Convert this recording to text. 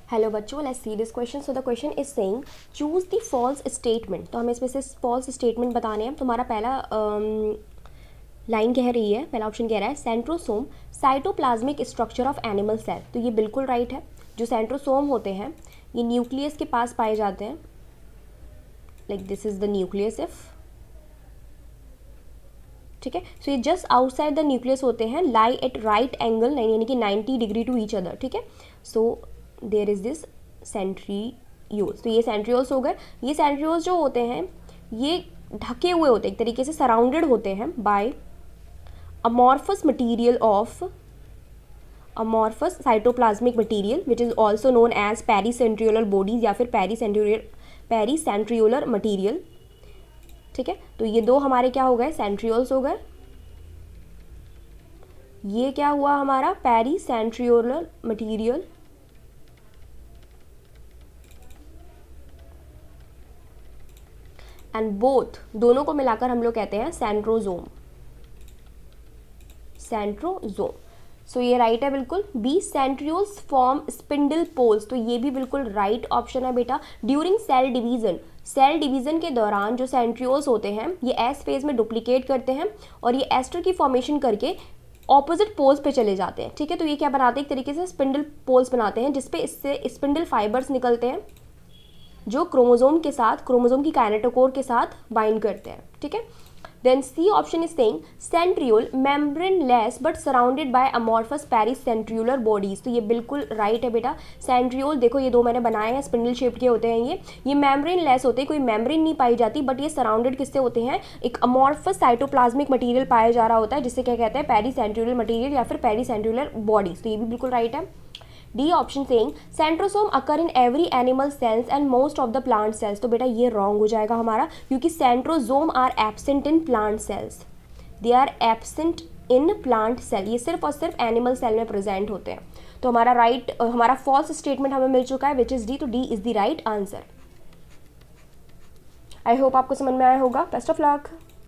Hello बच्चों, let's see this question. So the question is saying choose the false statement. तो हमें इसमें से फॉल्स स्टेटमेंट बताने हैं. तुम्हारा पहला लाइन कह रही है, पहला ऑप्शन कह रहा है centrosome cytoplasmic structure of animal cell. तो ये बिल्कुल राइट है. जो सेंट्रोसोम होते हैं ये न्यूक्लियस के पास पाए जाते हैं. Like this is the nucleus if, ठीक है. सो ये जस्ट आउटसाइड द न्यूक्लियस होते हैं, लाई एट राइट एंगल, यानी कि 90 डिग्री टू ईच अदर, ठीक है. So there is this centrioles. तो ये सेंट्रियोल्स हो गए. ये सेंट्रियोल्स जो होते हैं ये ढके हुए होते हैं, एक तरीके से सराउंडेड होते हैं by amorphous material of amorphous cytoplasmic material which is also known as pericentriolar bodies या फिर पेरीसेंट्रियोलर मटीरियल, ठीक है. तो ये दो हमारे क्या हो गए, सेंट्रियोल्स हो गए. ये क्या हुआ हमारा, पेरीसेंट्रियोलर मटीरियल. एंड बोथ, दोनों को मिलाकर हम लोग कहते हैं सेंट्रोजोम. सेंट्रोजोम. सो ये राइट है बिल्कुल. B, centrioles form spindle poles. तो ये भी बिल्कुल राइट ऑप्शन है बेटा. During cell division, cell division के दौरान जो सेंट्रियोल्स होते हैं ये एस फेज में डुप्लीकेट करते हैं और ये एस्टर की फॉर्मेशन करके ऑपोजिट पोल्स पे चले जाते हैं, ठीक है. तो ये क्या बनाते हैं, एक तरीके से स्पिंडल पोल्स बनाते हैं जिसपे इससे स्पिंडल फाइबर्स निकलते हैं जो क्रोमोजोम के साथ, क्रोमोजोम की काइनेटोकोर के साथ बाइंड करते हैं, ठीक है. Then C option is saying centriole membrane less but surrounded by amorphous pericentriolar bodies. तो ये बिल्कुल राइट है बेटा. सेंट्रियोल देखो ये दो मैंने बनाए हैं, स्पिंडल शेप के होते हैं ये मेम्ब्रेन लेस होते हैं, कोई मेम्ब्रेन नहीं पाई जाती, बट ये सराउंडेड किससे होते हैं, एक अमॉर्फस साइटोप्लाज्मिक मटीरियल पाया जा रहा होता है जिसे क्या कहते हैं, पेरीसेंट्रियोलर मटीरियल या फिर पेरीसेंट्रियोलर बॉडीज. तो ये भी बिल्कुल राइट है. D option saying centrosome occur in every animal cells and most of the plant cells. तो बेटा ये रॉन्ग हो जाएगा हमारा, क्योंकि centrosome are absent in plant cells. They are absent in plant cell. ये सिर्फ और सिर्फ एनिमल सेल में प्रेजेंट होते हैं. तो हमारा राइट, हमारा फॉल्स स्टेटमेंट हमें मिल चुका है विच इज डी. तो D is the right answer. I hope आपको समझ में आया होगा. Best of luck.